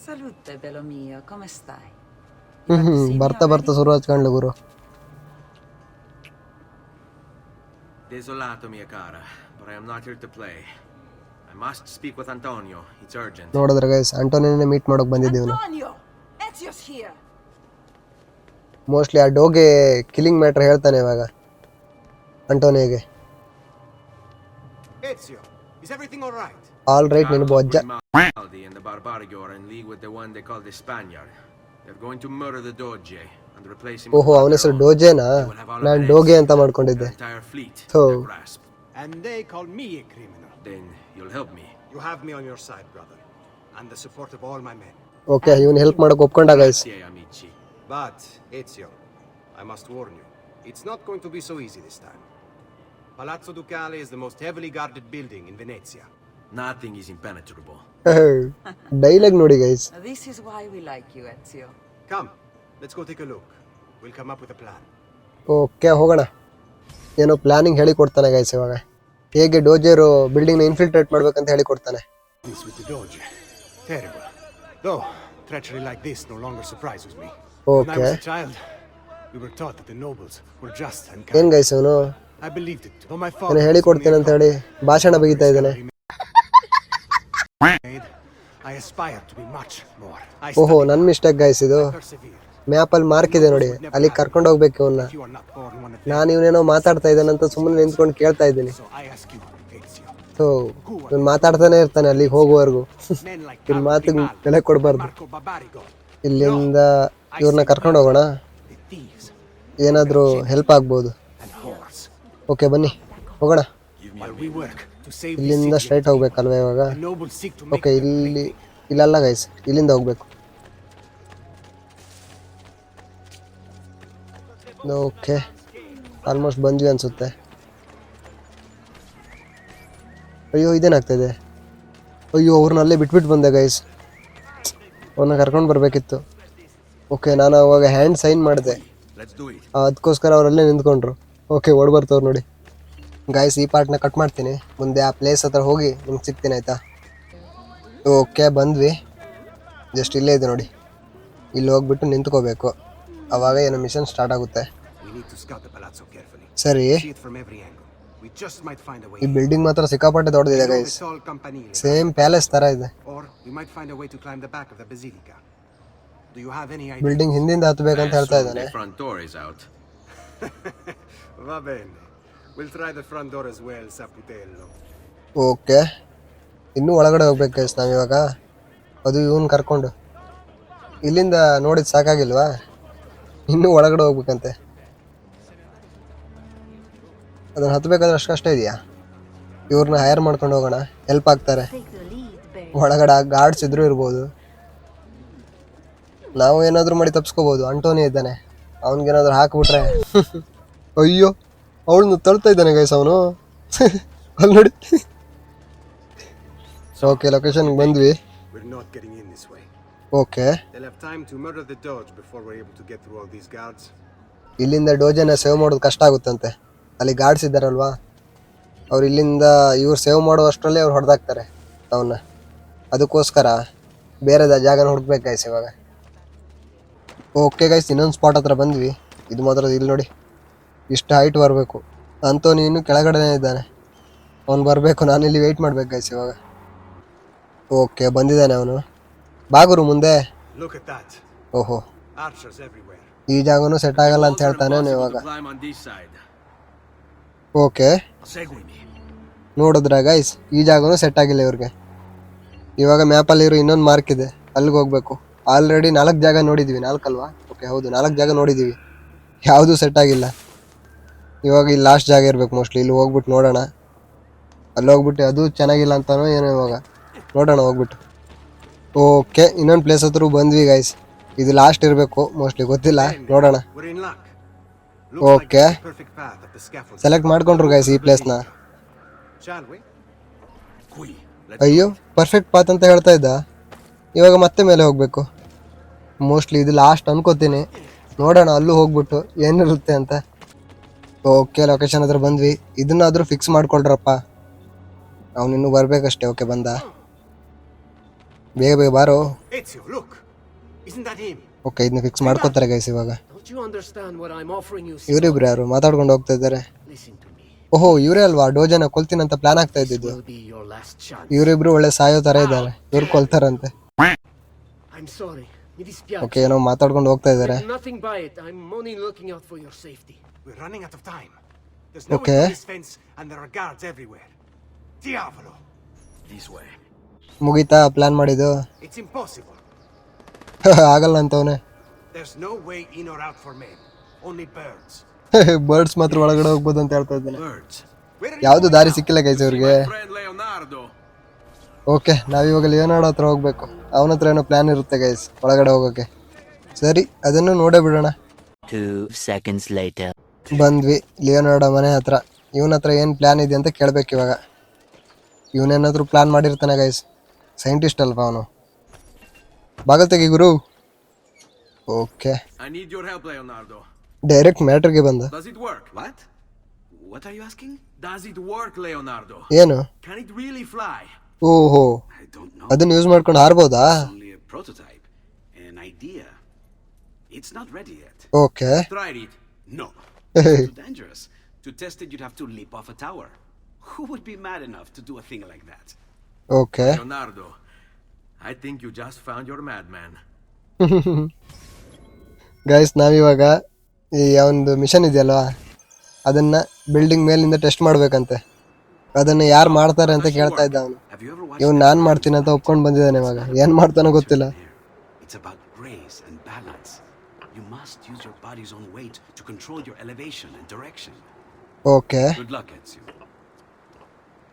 Salute, bello mio, come stai? ಬರ್ತಾ ಬರ್ತಾ ಶುರು ಹಚ್ಕೊಂಡ್ಲು ಗುರು. Desolato, mia cara, but I am not here to play. I must speak with Antonio. It's urgent. ನೋಡಿದ್ರೆ ಗೈಸ್, ಅಂಟೋನಿನೇ ಮೀಟ್ ಮಾಡೋಕೆ ಬಂದಿದ್ದೀವಿ ನಾವು. Antonio! Ezio's here! ಮೋಸ್ಟ್ಲಿ ಆ ಡೋಗೆ ಕಿಲ್ಲಿಂಗ್ ಮ್ಯಾಟ್ರ್ ಹೇಳ್ತಾನೆ ಇವಾಗ ಅಂಟೋನಿಗೆ. Ezio, is everything all right? All right, ನಿನ್ನ ಬೊಜ್ಜ. Grimaldi and the Barbarigo are in league with the one they call the Spaniard. They're going to murder the Doge and replace him. ಓಹೋ, ಅವನ ಹೆಸರು ಡೋಜೆನಾ? ನಾನು ಡೋಗೆ ಅಂತ ಮಾಡ್ಕೊಂಡಿದ್ದೆ. The entire fleet in Oh. their grasp. And they call me a criminal. Then you'll help me. You have me on your side, brother, and the support of all my men. Okay, ಇವನು help ಮಾಡೋಕೆ ಒಪ್ಕೊಂಡ guys. Grazie, amici. But, Ezio, I must warn you, it's not going to be so easy this time. Palazzo Ducale is the most heavily guarded building in Venezia. Nothing is impenetrable. Dialogue ನೋಡಿ guys. This is why we like you, Ezio. Come, let's go take a look. We'll come up with a plan. Okay, ಹೋಗೋಣ. ಏನೋ planning ಹೇಳಿ ಕೊಡ್ತಾನೆ guys ಇವಾಗ. ಹೇಗೆ ಡೋಜೆರು ಬಿಲ್ಡಿಂಗ್ನ infiltrate ಮಾಡ್ಬೇಕಂತ ಹೇಳಿ ಕೊಡ್ತಾನೆ. This with the Doge. Terrible. Though, treachery like this no longer surprises me. When I Okay. was a child, we were taught that the nobles were just and ಏನ್ kind. Guys ಇವನು I believed it, though my ನಾನು father ಹೇಳಿ ಕೊಡ್ತೇನೆ ಅಂತ ಹೇಳಿ ಭಾಷಣ ಬಗೀತಾ ಇದ್ದಾನೆ. I aspire to be much more. I ಓಹೋ, studied, ನನ್ನ ಮಿಸ್ಟೇಕ್ ಗೈಸ್ ಇದು. persevere. ಮ್ಯಾಪಲ್ಲಿ ಮಾರ್ಕ್ ಇದೆ ನೋಡಿ, ಅಲ್ಲಿ ಕರ್ಕೊಂಡು ಹೋಗ್ಬೇಕು ಇವನ್ನ. You are not born one of them. ನಾನು ಇವನೇನೋ ಮಾತಾಡ್ತಾ ಇದ್ದಾನಂತ ಸುಮ್ಮನೆ ನಿಂತ್ಕೊಂಡು ಕೇಳ್ತಾ ಇದ್ದೀನಿ. So I ask you, Ezio, so ಇವನು ಮಾತಾಡ್ತಾನೆ ಇರ್ತಾನೆ ಅಲ್ಲಿಗೆ ಹೋಗುವವರೆಗೂ. men like ಇವನ್ Carlo ಮಾತಿಗೆ Grimaldi, ಬೆಲೆ ಕೊಡಬಾರ್ದು. Marco Barbarigo, ಇಲ್ಲಿಂದ ಇವ್ರನ್ನ ಕರ್ಕೊಂಡು ಹೋಗೋಣ, the thieves ಏನಾದರೂ ಹೆಲ್ಪ್ ಆಗ್ಬೋದು. and whores. ಓಕೆ, ಬನ್ನಿ ಹೋಗೋಣ. While we work to save this ಇಲ್ಲಿಂದ city, ಸ್ಟ್ರೈಟ್ ಹೋಗ್ಬೇಕಲ್ವ ಇವಾಗ? the nobles seek to make okay, ಇಲ್ಲಲ್ಲ ಗೈಸ್, ಇಲ್ಲಿಂದ ಹೋಗ್ಬೇಕು. ಓಕೆ, ಆಲ್ಮೋಸ್ಟ್ ಬಂದ್ವಿ ಅನ್ಸುತ್ತೆ. ಅಯ್ಯೋ, ಇದೇನಾಗ್ತಾಯಿದೆ? ಅಯ್ಯೋ, ಅವ್ರನ್ನ ಅಲ್ಲೇ ಬಿಟ್ಬಿಟ್ಟು ಬಂದೆ ಗೈಸ್. ಅವ್ರನ್ನ ಕರ್ಕೊಂಡು ಬರಬೇಕಿತ್ತು. ಓಕೆ, ನಾನು ಅವಾಗ ಹ್ಯಾಂಡ್ ಸೈನ್ ಮಾಡಿದೆ, Let's do it. ಅದಕ್ಕೋಸ್ಕರ ಅವರಲ್ಲೇ ನಿಂತ್ಕೊಂಡ್ರು. ಓಕೆ, ಓಡ್ ಬರ್ತವ್ರು ನೋಡಿ ಗಾಯ್ಸ್. ಈ ಪಾರ್ಟ್ನ ಕಟ್ ಮಾಡ್ತೀನಿ, ಮುಂದೆ ಆ ಪ್ಲೇಸ್ ಹತ್ರ ಹೋಗಿ ನಿಮ್ಗೆ ಸಿಗ್ತೀನಿ ಆಯಿತಾ? ಓಕೆ, ಬಂದ್ವಿ. ಜಸ್ಟ್ ಇಲ್ಲೇ ಇದೆ ನೋಡಿ, ಇಲ್ಲಿ ಹೋಗ್ಬಿಟ್ಟು ನಿಂತ್ಕೋಬೇಕು, ಅವಾಗ ಏನೋ ಮಿಷನ್ ಸ್ಟಾರ್ಟ್ ಆಗುತ್ತೆ. We need to scout the palazzo carefully. ಸರಿ, See it from every angle. We just might find a way. ಈ ಬಿಲ್ಡಿಂಗ್ ಮಾತ್ರ ಸಿಕ್ಕಾಪಟ್ಟೆ ದೊಡ್ಡದಿದೆ Below guys. the tall campanile. Same palace ಥರ ಇದೆ. Or we might find a way to climb the back of the basilica. Do you have any idea? Building ಹಿಂದಿಂದ ಹತ್ತಬೇಕಂತ ಹೇಳ್ತಾ Assume ಇದ್ದಾನೆ. the front door is out. Va bene. We'll try the front door as well, Saputello. Okay, ಇನ್ನೂ ಒಳಗಡೆ ಹೋಗ್ಬೇಕು guys ನಾವಿವಾಗ. ಅದು ಇವನ್ ಕರ್ಕೊಂಡು ಇಲ್ಲಿಂದ ನೋಡಿದ್ ಸಾಕಾಗಿಲ್ವಾ? ಇನ್ನೂ ಒಳಗಡೆ ಹೋಗ್ಬೇಕಂತೆ. ಅದನ್ನ ಹತ್ತಬೇಕಾದ್ರೆ ಅಷ್ಟು ಕಷ್ಟ ಇದೆಯಾ? ಇವ್ರನ್ನ ಹೈರ್ ಮಾಡ್ಕೊಂಡು ಹೋಗೋಣ, ಹೆಲ್ಪ್ ಆಗ್ತಾರೆ. ಒಳಗಡೆ ಗಾರ್ಡ್ಸ್ ಇದ್ರೂ ಇರ್ಬೋದು, ನಾವು ಏನಾದರೂ ಮಾಡಿ ತಪ್ಸ್ಕೋಬೋದು. ಅಂಟೋನಿ ಇದ್ದಾನೆ, ಅವನಿಗೇನಾದ್ರೂ ಹಾಕ್ಬಿಟ್ರೆ ಅಯ್ಯೋ, ಅವಳನ್ನು ತಳ್ತಾ ಇದ್ದಾನೆ ಗೈಸ್ ಅವನು. ಅಲ್ಲಿ ನೋಡಿ. ಓಕೆ, ಲೊಕೇಶನ್ಗೆ ಬಂದ್ವಿ. We're not getting in this way. Okay, They'll have time to murder the Doge before we're able to get through all these guards. ಇಲ್ಲಿಂದ ಡೋಜನ್ನ ಸೇವ್ ಮಾಡೋದು ಕಷ್ಟ ಆಗುತ್ತಂತೆ. ಅಲ್ಲಿ ಗಾರ್ಡ್ಸ್ ಇದ್ದಾರಲ್ವಾ, ಅವ್ರು ಇಲ್ಲಿಂದ ಇವ್ರು ಸೇವ್ ಮಾಡೋ ಅಷ್ಟರಲ್ಲಿ ಅವ್ರು ಹೊಡೆದಾಕ್ತಾರೆ ಅವನ್ನ. ಅದಕ್ಕೋಸ್ಕರ ಬೇರೆ ಜಾಗನ ಹುಡುಕ್ಬೇಕು ಗೈಸ್ ಇವಾಗ. ಓಕೆ ಗೈಸ್, ಇನ್ನೊಂದು ಸ್ಪಾಟ್ ಹತ್ರ ಬಂದ್ವಿ. ಇದು ಮಾತ್ರ ಇಲ್ಲಿ ನೋಡಿ, ಇಷ್ಟು ಹೈಟ್ ಬರಬೇಕು. ಅಂತೋನಿ ಇನ್ನೂ ಕೆಳಗಡೆನೇ ಇದ್ದಾನೆ, ಅವ್ನು ಬರಬೇಕು. ನಾನಿಲ್ಲಿ ವೆಯ್ಟ್ ಮಾಡ್ಬೇಕು ಗೈಸ್ ಇವಾಗ. ಓಕೆ, ಬಂದಿದ್ದಾನೆ ಅವನು. ಬಾಗುರು ಮುಂದೆ. Look at that. ಓಹೋ, Archers everywhere. ಈ ಜಾಗನೂ ಸೆಟ್ ಆಗಲ್ಲ ಅಂತ ಹೇಳ್ತಾನೆ ಇವಾಗ. Climb on this side. Okay, Seguimi. ನೋಡಿದ್ರ ಗೈಸ್, ಈ ಜಾಗನೂ ಸೆಟ್ ಆಗಿಲ್ಲ ಇವ್ರಿಗೆ. ಇವಾಗ ಮ್ಯಾಪಲ್ಲಿ ಇರೋ ಇನ್ನೊಂದು ಮಾರ್ಕ್ ಇದೆ, ಅಲ್ಲಿಗೆ ಹೋಗ್ಬೇಕು. ಆಲ್ರೆಡಿ 4 ಜಾಗ ನೋಡಿದ್ದೀವಿ, 4 ಅಲ್ವಾ? ಓಕೆ ಹೌದು, 4 ಜಾಗ ನೋಡಿದ್ದೀವಿ, ಯಾವುದೂ ಸೆಟ್ ಆಗಿಲ್ಲ. ಇವಾಗ ಇಲ್ಲಿ ಲಾಸ್ಟ್ ಜಾಗ ಇರಬೇಕು ಮೋಸ್ಟ್ಲಿ. ಇಲ್ಲಿ ಹೋಗ್ಬಿಟ್ಟು ನೋಡೋಣ. ಅಲ್ಲಿ ಹೋಗ್ಬಿಟ್ಟು ಅದು ಚೆನ್ನಾಗಿಲ್ಲ ಅಂತಾನೋ ಏನೋ, ಇವಾಗ ನೋಡೋಣ ಹೋಗ್ಬಿಟ್ಟು. ಓಕೆ, ಇನ್ನೊಂದು ಪ್ಲೇಸ್ ಹತ್ರ ಬಂದ್ವಿ ಗೈಸ್. ಇದು ಲಾಸ್ಟ್ ಇರಬೇಕು ಮೋಸ್ಟ್ಲಿ, ಗೊತ್ತಿಲ್ಲ, ನೋಡೋಣ. We're in luck. Okay, The perfect path up the scaffold. Select ಮಾಡ್ಕೊಂಡ್ರು ಗೈಸ್ ಈ ಪ್ಲೇಸ್ನ. Shall we? Qui. ಅಯ್ಯೋ, ಪರ್ಫೆಕ್ಟ್ ಪಾತ್ ಅಂತ ಹೇಳ್ತಾ ಇದ್ದ. ಇವಾಗ ಮತ್ತೆ ಮೇಲೆ ಹೋಗಬೇಕು ಮೋಸ್ಟ್ಲಿ. ಇದು ಲಾಸ್ಟ್ ಅನ್ಕೋತೀನಿ, ನೋಡೋಣ ಅಲ್ಲೂ ಹೋಗ್ಬಿಟ್ಟು ಏನಿರುತ್ತೆ ಅಂತ. ಓಕೆ, ಲೊಕೇಶನ್ ಹತ್ರ ಬಂದ್ವಿ. ಇದನ್ನಾದರೂ ಫಿಕ್ಸ್ ಮಾಡ್ಕೊಳ್ರಪ್ಪ, ಅವನಿನ್ನೂ ಬರಬೇಕಷ್ಟೇ. ಓಕೆ, ಬಂದ. ಬೇಗ ಬೇಗ ಬಾರೋ. Ezio, look. Isn't that him? Okay, ಇದನ್ನ ಫಿಕ್ಸ್ ಮಾಡ್ಕೋತಾರೆ ಗೈಸ್ ಇವಾಗ. Don't you understand what I'm offering you? ಇವರಿಬ್ರು ಯಾರು ಮಾತಾಡ್ಕೊಂಡು ಹೋಗ್ತಾ ಇದ್ದಾರೆ? Listen to me. ಓಹೋ, ಇವರೇ ಅಲ್ವಾ ಡೋಜನ ಕೊಲ್ತೀನಂತ ಪ್ಲಾನ್ ಆಗ್ತಾ ಇದ್ದಿದ್ದು. Will be your last chance. ಇವರಿಬ್ರು ಒಳ್ಳೆ ಸಾಯೋ ತರ ಇದ್ದಾರೆ, ಇವ್ರು ಕೊಲ್ತಾರಂತೆ. I'm sorry. Mi dispiace. Okay, ಏನೋ ಮಾತಾಡ್ಕೊಂಡು ಹೋಗ್ತಾ ಇದ್ದಾರೆ. Nothing by it. I'm only looking out for your safety. We're running out of time. There's no Okay. way through this fence, and there are guards everywhere. Diavolo! This way. ಮುಗೀತಾ plan ಮಾಡಿದ್ದು? It's impossible. ಆಗಲ್ಲ ಅಂತವನೇ. There's no way in or out for men. Only birds. Birds ಮಾತ್ರ ಒಳಗಡೆ ಹೋಗ್ಬೋದು ಅಂತ ಹೇಳ್ತಾ ಇದ್ದಾನೆ. Birds. Where are you ಯಾವ್ದು going ದಾರಿ now? ಸಿಕ್ಕಿಲ್ಲ ಗೈಸ್ ಇವ್ರಿಗೆ. Friend Leonardo. ಓಕೆ, ನಾವಿವಾಗ ಲಿಯೋನಾರ್ಡೋ ಹತ್ರ ಹೋಗ್ಬೇಕು. ಅವನ ಹತ್ರ ಏನೋ ಪ್ಲಾನ್ ಇರುತ್ತೆ ಗೈಸ್ ಒಳಗಡೆ ಹೋಗೋಕೆ. ಸರಿ, ಅದನ್ನು ನೋಡೇ ಬಿಡೋಣ. 2 seconds later. ಬಂದ್ವಿ ಲಿಯೋನಾರ್ಡೋ ಮನೆ ಹತ್ರ. ಇವನ ಹತ್ರ ಏನು ಪ್ಲಾನ್ ಇದೆ ಅಂತ ಕೇಳ್ಬೇಕು ಇವಾಗ. ಇವನೇನಾದ್ರೂ ಪ್ಲಾನ್ ಮಾಡಿರ್ತಾನೆ ಗೈಸ್, ಸೈಂಟಿಸ್ಟ್ ಅಲ್ವಾ ಅವನು. ಬಾಗಲ್ ತೆಗಿ ಗುರು. Okay, I need your help, Leonardo. Direct ಮ್ಯಾಟ್ರಿಗೆ ಬಂದ. Does it work? What? What are you asking? Does it work, Leonardo? ಏನು? Can it really fly? ಓಹೋ, I don't know. ಅದನ್ನ ಯೂಸ್ ಮಾಡ್ಕೊಂಡು ಹಾರ್ಬೋದಾ? Only a prototype, an idea. It's not ready yet. Okay. Tried it. No, it's too dangerous. To test it, you'd have to leap off a tower. Who would be mad enough to do a thing like that? Okay, Leonardo, I think you just found your madman. Guys ನಾವಿವಾಗ ಈ ಒಂದು mission ಇದೆಯಲ್ವಾ, ಅದನ್ನ building ಮೇಲಿಂದ test ಮಾಡ್ಬೇಕಂತೆ. ಅದನ್ನ ಯಾರು ಮಾಡ್ತಾರೆ ಅಂತ ಕೇಳ್ತಾ ಇದ್ದ ಅವನು. Have you ever watched ಇವ್ನು ನಾನು ಮಾಡ್ತೀನಿ ಅಂತ ಒಪ್ಕೊಂಡು ಬಂದಿದ್ದಾನೆ. ಇವಾಗ ಏನು ಮಾಡ್ತಾನೋ ಗೊತ್ತಿಲ್ಲ. It's about grace and balance. You must use your body's own weight to control your elevation and direction. Okay. Good luck, Ezio.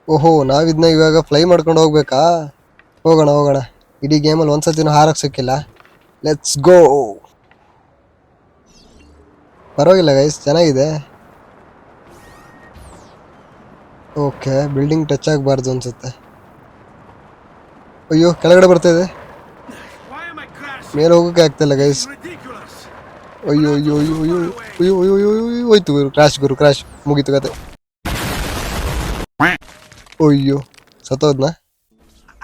ಓಹೋ, ನಾವಿದ್ನ ಇವಾಗ ಫ್ಲೈ ಮಾಡ್ಕೊಂಡು ಹೋಗ್ಬೇಕಾ? ಹೋಗೋಣ ಹೋಗೋಣ. ಇಡೀ ಗೇಮಲ್ಲಿ ಒಂದ್ಸತಿನೂ ಹಾರಕ್ಕೆ ಸಿಕ್ಕಿಲ್ಲ. Let's go. ಪರವಾಗಿಲ್ಲ ಗೈಸ್, ಚೆನ್ನಾಗಿದೆ. ಓಕೆ, ಬಿಲ್ಡಿಂಗ್ ಟಚ್ ಆಗಬಾರ್ದು ಅನ್ಸುತ್ತೆ. ಅಯ್ಯೋ, ಕೆಳಗಡೆ ಬರ್ತಾ ಇದೆ. Why am I crashing? ಮೇಲೆ ಹೋಗೋಕೆ ಆಗ್ತಿಲ್ಲ ಗೈಸ್. Ridiculous. ಅಯ್ಯೋ ಅಯ್ಯೋ ಅಯ್ಯೋ ಅಯ್ಯೋ ಅಯ್ಯೋ ಅಯ್ಯೋ ಅಯ್ಯೋ ಹೋಯ್ತು ಗುರು, ಕ್ರಾಶ್ ಮುಗೀತು ಕತೆ. ಅಯ್ಯೋ, ಸತ್ತೋದ್ನ.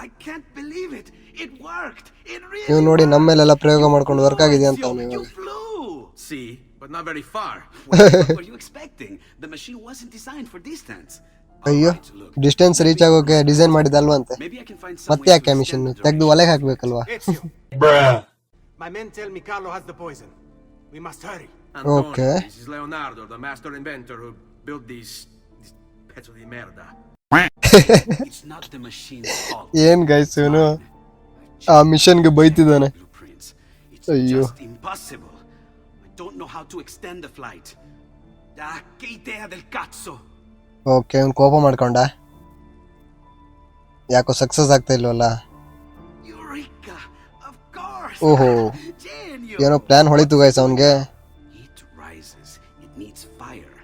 I can't believe it. It worked. It really ನೀವು ನೋಡಿ, ನಮ್ಮ ಮೇಲೆಲ್ಲ ಪ್ರಯೋಗ ಮಾಡ್ಕೊಂಡು ವರ್ಕ್ ಆಗಿದೆ ಅಂತ ಅವನು You ಇವಾಗ. flew. See, but not very far. What were you expecting? The machine wasn't designed for distance. ಅಯ್ಯೋ, Alright, look. ಡಿಸ್ಟೆನ್ಸ್ ರೀಚ್ ಆಗೋಕೆ ಡಿಸೈನ್ ಮಾಡಿದಲ್ವಂತೆ. Maybe I can find some ಮತ್ತೆ way ಯಾಕೆ to ಮಿಷನ್ extend the ತೆಗೆದು duration. ಒಲೆಗೆ ಹಾಕ್ಬೇಕಲ್ವಾ? Ezio. My men tell me Carlo has the poison. We must hurry. Antonio, Okay. This is Leonardo, the master inventor who built these pezzo di merda. It's not the machine's fault. ಏನ್ guys ಇವನು ಆ ಮಿಷನ್ಗೆ ಬೈತಿದ್ದಾನೆ. Blueprints. It's Ayyo. just impossible. I don't know how to extend the flight. Ah, che idea del cazzo! Okay, ಅವ್ನು ಕೋಪ ಮಾಡ್ಕೊಂಡ. ಯಾಕೋ success ಆಗ್ತಾ ಇಲ್ವಲ್ಲ. Eureka! Of course! ಓಹೋ, Genio! ಏನೋ ಪ್ಲಾನ್ ಹೊಳಿತು ಗೈಸ್ ಅವನ್ಗೆ. It rises. It needs fire.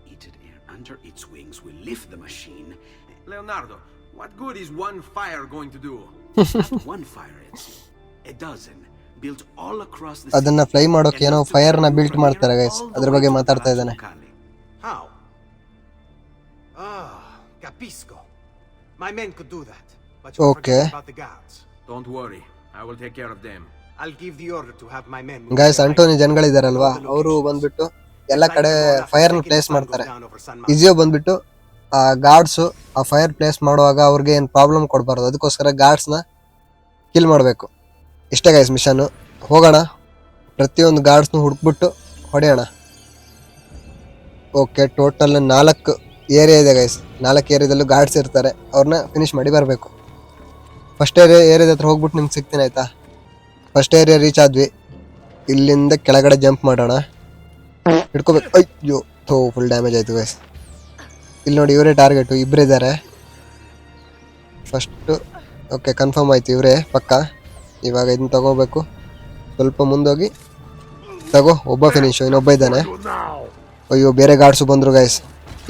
Heated air under its wings will lift the machine. Leonardo, what good is one fire going to do? Not one fire, Ezio. A dozen. Built all across the ಅದನ್ನ city. Fly ಮಾಡೋಕೆ ಏನೋ Enough to fire ನ travel built from ಮಾಡ್ತಾರೆ here guys, all the ಅದ್ರ way ಬಗ್ಗೆ to ಮಾತಾಡ್ತಾ Palazzo ಇದ್ದಾನೆ. Ducale. How? Ah, Capisco. My men could do that. But you Okay. forget about the guards. Don't worry, I will take care of them. I'll give the order to have my men move guys behind Antony ಜನಗಳಿದಾರಲ್ವಾ, ಅವರು ಬಂದ್ಬಿಟ್ಟು ಎಲ್ಲ ಕಡೆ ಫೈರ್ನ place ಮಾಡ್ತಾರೆ. ಇಜಿಯೋ ಬಂದ್ಬಿಟ್ಟು ಆ guards ಆ fire place ಮಾಡುವಾಗ ಅವ್ರಿಗೆ ಏನು ಪ್ರಾಬ್ಲಮ್ ಕೊಡಬಾರ್ದು, ಅದಕ್ಕೋಸ್ಕರ ಗಾರ್ಡ್ಸ್ನ ಕಿಲ್ ಮಾಡಬೇಕು. ಇಷ್ಟೇ ಗೈಸ್ ಮಿಷನ್ನು. ಹೋಗೋಣ, ಪ್ರತಿಯೊಂದು ಗಾರ್ಡ್ಸ್ನು ಹುಡುಕ್ಬಿಟ್ಟು ಹೊಡೆಯೋಣ. ಓಕೆ, ಟೋಟಲ್ 4 ಏರಿಯಾ ಇದೆ ಗೈಸ್. 4 ಏರಿಯಾದಲ್ಲೂ ಗಾರ್ಡ್ಸ್ ಇರ್ತಾರೆ, ಅವ್ರನ್ನ ಫಿನಿಶ್ ಮಾಡಿ ಬರಬೇಕು. ಫಸ್ಟ್ ಏರಿಯಾದ ಹತ್ರ ಹೋಗ್ಬಿಟ್ಟು ನಿಮ್ಗೆ ಸಿಗ್ತೀನಿ ಆಯ್ತಾ. ಫಸ್ಟ್ ಏರಿಯಾ ರೀಚ್ ಆದ್ವಿ. ಇಲ್ಲಿಂದ ಕೆಳಗಡೆ ಜಂಪ್ ಮಾಡೋಣ, ಹಿಡ್ಕೋಬೇಕು. ಅಯ್ಯೋ ಫುಲ್ ಡ್ಯಾಮೇಜ್ ಆಯಿತು ಗೈಸ್. ಇಲ್ಲಿ ನೋಡಿ, ಇವರೇ ಟಾರ್ಗೆಟು, ಇಬ್ಬರಿದ್ದಾರೆ ಫಸ್ಟು. ಓಕೆ, ಕನ್ಫರ್ಮ್ ಆಯಿತು, ಇವರೇ ಪಕ್ಕ. ಇವಾಗ ಇದನ್ನ ತಗೋಬೇಕು. ಸ್ವಲ್ಪ ಮುಂದೋಗಿ ತಗೋ. ಒಬ್ಬ ಫಿನಿಶು, ಇನ್ನೊಬ್ಬ ಇದ್ದಾನೆ. ಅಯ್ಯೋ, ಬೇರೆ ಗಾರ್ಡ್ಸು ಬಂದರು ಗೈಸ್.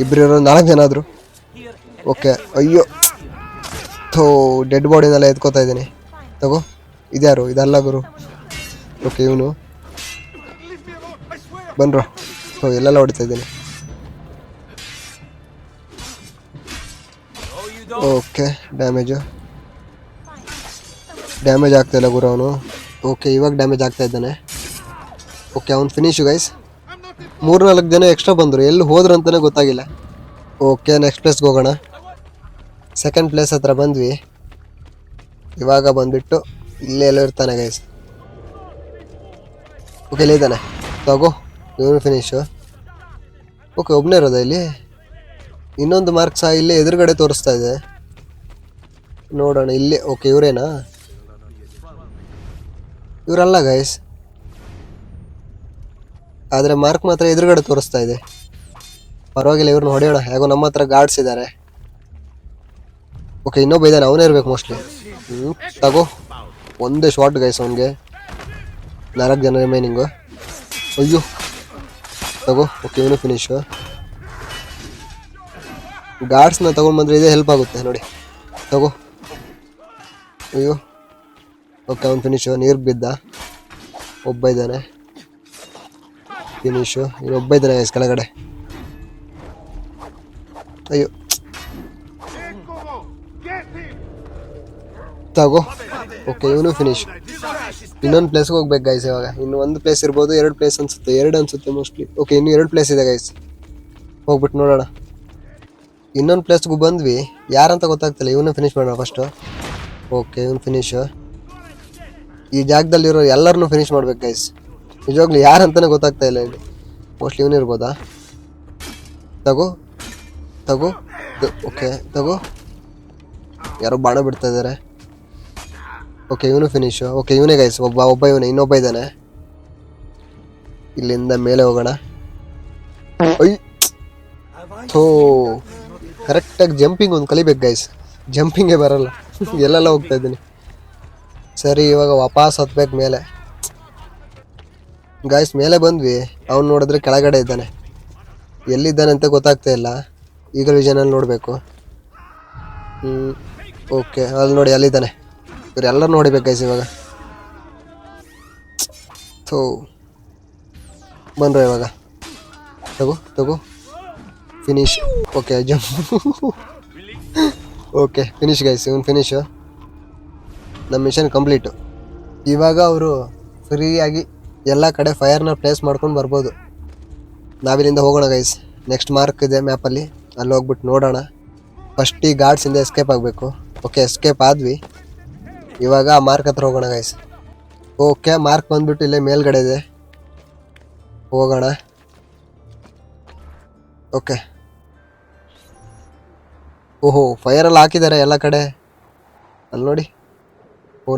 ಇಬ್ಬರು 4 ಜನ ಆದರು. ಓಕೆ, ಅಯ್ಯೋ ಡೆಡ್ ಬಾಡಿನೆಲ್ಲ ಎತ್ಕೋತಾ ಇದ್ದೀನಿ. ತಗೋ. ಇದ್ಯಾರು? ಇದಲ್ಲ ಗುರು. ಓಕೆ, ಇವನು ಬನ್ರು. ಎಲ್ಲೆಲ್ಲ ಹೊಡಿತಾ ಇದ್ದೀನಿ. ಓಕೆ, ಡ್ಯಾಮೇಜ್ ಆಗ್ತಾ ಇಲ್ಲ ಗುರು ಅವನು. ಓಕೆ, ಇವಾಗ ಡ್ಯಾಮೇಜ್ ಆಗ್ತಾ ಇದ್ದಾನೆ. ಓಕೆ, ಅವ್ನು ಫಿನಿಶು ಗೈಸ್. 3-4 ಜನ ಎಕ್ಸ್ಟ್ರಾ ಬಂದರು, ಎಲ್ಲಿ ಹೋದ್ರು ಅಂತಲೇ ಗೊತ್ತಾಗಿಲ್ಲ. ಓಕೆ, ನೆಕ್ಸ್ಟ್ ಪ್ಲೇಸ್ಗೆ ಹೋಗೋಣ. ಸೆಕೆಂಡ್ ಪ್ಲೇಸ್ ಹತ್ರ ಬಂದ್ವಿ. ಇವಾಗ ಬಂದುಬಿಟ್ಟು ಇಲ್ಲೇ ಎಲ್ಲೋ ಇರ್ತಾನೆ ಗೈಸ್. ಓಕೆ, ಇಲ್ಲಿ ಇದ್ದಾನೆ. ತಗೋ, ಇವನು ಫಿನಿಶು. ಓಕೆ, ಒಬ್ಬನೇ ಇರೋದ ಇಲ್ಲಿ. ಇನ್ನೊಂದು ಮಾರ್ಕ್ ಸಹ ಇಲ್ಲೇ ಎದುರುಗಡೆ ತೋರಿಸ್ತಾ ಇದೆ, ನೋಡೋಣ ಇಲ್ಲಿ. ಓಕೆ, ಇವರೇನಾ? ಇವರಲ್ಲ ಗೈಸ್, ಆದರೆ ಮಾರ್ಕ್ ಮಾತ್ರ ಎದುರುಗಡೆ ತೋರಿಸ್ತಾ ಇದೆ. ಪರವಾಗಿಲ್ಲ, ಇವ್ರನ್ನ ಹೊಡೆಯೋಣ. ಹೇಗೋ ನಮ್ಮ ಹತ್ರ ಗಾರ್ಡ್ಸ್ ಇದ್ದಾರೆ. ಓಕೆ, ಇನ್ನೊಬ್ಬ ಇದ್ದಾನೆ, ಅವನೇ ಇರ್ಬೇಕು ಮೋಸ್ಟ್ಲಿ. ತಗೋ, ಒಂದೇ ಶಾರ್ಟ್ ಗೈಸ್ ಅವನಿಗೆ. 4 ಜನ ರಿಮೈನಿಂಗು. ಅಯ್ಯೋ, ತಗೋ. ಓಕೆ, ಇವನು ಫಿನಿಶು. ಗಾರ್ಡ್ಸ್ನ ತೊಗೊಂಡ್ಬಂದ್ರೆ ಇದೇ ಹೆಲ್ಪ್ ಆಗುತ್ತೆ ನೋಡಿ. ತಗೋ. ಅಯ್ಯೋ, ಓಕೆ, ಅವ್ನು ಫಿನಿಶು. ನೀರು ಬಿದ್ದ. ಒಬ್ಬ ಇದ್ದಾನೆ, ಫಿನಿಶು. ಇನ್ನೊಬ್ಬ ಇದ್ದಾನೆ ಗೈಸ್ ಕೆಳಗಡೆ. ಅಯ್ಯೋ, ತಗೋ. ಓಕೆ, ಇವನು ಫಿನಿಶ್. ಇನ್ನೊಂದು ಪ್ಲೇಸ್ಗೆ ಹೋಗ್ಬೇಕು ಗೈಸ್. ಇವಾಗ ಇನ್ನು 1 ಪ್ಲೇಸ್ ಇರ್ಬೋದು, 2 ಪ್ಲೇಸ್ ಅನ್ಸುತ್ತೆ. 2 ಅನ್ಸುತ್ತೆ ಮೋಸ್ಟ್ಲಿ. ಓಕೆ, ಇನ್ನು 2 ಪ್ಲೇಸ್ ಇದೆ ಗೈಸ್. ಹೋಗ್ಬಿಟ್ಟು ನೋಡೋಣ. ಇನ್ನೊಂದು ಪ್ಲೇಸ್ಗೂ ಬಂದ್ವಿ, ಯಾರಂತ ಗೊತ್ತಾಗ್ತಿಲ್ಲ. ಇವನು ಫಿನಿಶ್ ಮಾಡೋಣ ಫಸ್ಟು. ಓಕೆ, ಇವನು ಫಿನಿಶು. ಈ ಜಾಗದಲ್ಲಿರೋ ಎಲ್ಲರನ್ನೂ ಫಿನಿಶ್ ಮಾಡ್ಬೇಕು ಗೈಸ್. ನಿಜವಾಗ್ಲೂ ಯಾರಂತಾನೆ ಗೊತ್ತಾಗ್ತಾ ಇಲ್ಲ ಇಲ್ಲಿ. ಮೋಸ್ಟ್ಲಿ ಇವನು ಇರ್ಬೋದಾ? ತಗೋ. ಓಕೆ, ತಗೋ. ಯಾರೋ ಬಾಣ ಬಿಡ್ತಾ ಇದ್ದಾರೆ. ಓಕೆ, ಇವನು ಫಿನಿಶು. ಓಕೆ, ಇವನೇ ಗೈಸ್. ಒಬ್ಬ ಇವನೇ, ಇನ್ನೊಬ್ಬ ಇದ್ದಾನೆ. ಇಲ್ಲಿಂದ ಮೇಲೆ ಹೋಗೋಣ. ಕರೆಕ್ಟಾಗಿ ಜಂಪಿಂಗ್ ಒಂದು ಕಲಿಬೇಕು ಗೈಸ್. ಜಂಪಿಂಗೇ ಬರಲ್ಲ, ಎಲ್ಲೆಲ್ಲ ಹೋಗ್ತಾ ಇದ್ದೀನಿ. ಸರಿ, ಇವಾಗ ವಾಪಸ್ ಹತ್ಬೇಕು ಮೇಲೆ. ಗಾಯ್ಸ್, ಮೇಲೆ ಬಂದ್ವಿ. ಅವ್ನು ನೋಡಿದ್ರೆ ಕೆಳಗಡೆ ಇದ್ದಾನೆ. ಎಲ್ಲಿದ್ದಾನೆ ಅಂತ ಗೊತ್ತಾಗ್ತಾ ಇಲ್ಲ. ಈಗ ವಿಷನಲ್ಲಿ ನೋಡಬೇಕು. ಓಕೆ, ಅಲ್ಲಿ ನೋಡಿ, ಅಲ್ಲಿದ್ದಾನೆ. ಇವರೆಲ್ಲರೂ ನೋಡಿಬೇಕು ಗೈಸ್ ಇವಾಗ. ಬಂದ್ರು ಇವಾಗ. ತಗೋ. Finish. Okay, okay, finish guys. ಇವನು ಫಿನಿಶು. ನಮ್ಮ ಮಿಷನ್ ಕಂಪ್ಲೀಟು. ಇವಾಗ ಅವರು ಫ್ರೀಯಾಗಿ ಎಲ್ಲ ಕಡೆ ಫೈರ್ನ ಪ್ಲೇಸ್ ಮಾಡ್ಕೊಂಡು ಬರ್ಬೋದು. ನಾವಿಲ್ಲಿಂದ ಹೋಗೋಣ ಗೈಸ್. ನೆಕ್ಸ್ಟ್ ಮಾರ್ಕ್ ಇದೆ ಮ್ಯಾಪಲ್ಲಿ, ಅಲ್ಲಿ ಹೋಗ್ಬಿಟ್ಟು ನೋಡೋಣ. ಫಸ್ಟ್ ಈ ಗಾರ್ಡ್ಸಿಂದ ಎಸ್ಕೇಪ್ ಆಗಬೇಕು. ಓಕೆ, ಎಸ್ಕೇಪ್ ಆದ್ವಿ. ಇವಾಗ ಆ ಮಾರ್ಕ್ ಹತ್ರ ಹೋಗೋಣ ಗೈಸ್. ಓಕೆ, ಮಾರ್ಕ್ ಬಂದ್ಬಿಟ್ಟು ಇಲ್ಲೇ ಮೇಲ್ಗಡೆ ಇದೆ, ಹೋಗೋಣ. ಓಕೆ. ಓಹೋ, ಫೈರಲ್ಲಿ ಹಾಕಿದ್ದಾರೆ ಎಲ್ಲ ಕಡೆ. ಅಲ್ಲಿ ನೋಡಿ.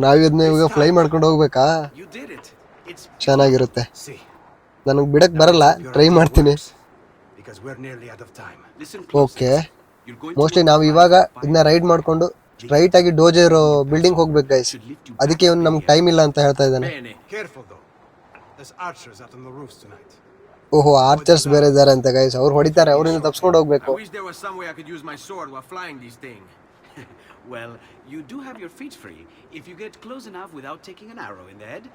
ನಾವಿದ್ನ ಇವಾಗ ಫ್ಲೈ ಮಾಡ್ಕೊಂಡು ಹೋಗ್ಬೇಕಾ? ಚೆನ್ನಾಗಿರುತ್ತೆ. ನನಗೆ ಬಿಡಕ್ಕೆ ಬರಲ್ಲ, ಟ್ರೈ ಮಾಡ್ತೀನಿ. ಓಕೆ, ಮೋಸ್ಟ್ಲಿ ನಾವು ಇವಾಗ ಇದನ್ನ ರೈಡ್ ಮಾಡಿಕೊಂಡು ಸ್ಟ್ರೈಟ್ ಆಗಿ ಡೋಜೆ ಇರೋ ಬಿಲ್ಡಿಂಗ್ ಹೋಗ್ಬೇಕು ಗೈಸ್. ಅದಕ್ಕೆ ಇವ್ನು ನಮ್ಗೆ ಟೈಮ್ ಇಲ್ಲ ಅಂತ ಹೇಳ್ತಾ ಇದ್ದಾನೆ. ಓಹೋ, ಆರ್ಚರ್ಸ್ ಬೇರೆ ಇದ್ದಾರೆ ಅಂತ ಗೈಸ್. ಅವ್ರು ಹೊಡಿತಾರೆ, ಅವರಿಂದ ತಪ್ಸ್ಕೊಂಡು ಹೋಗ್ಬೇಕು. Well, you do have your feet free. If you get close enough without taking an arrow in the head,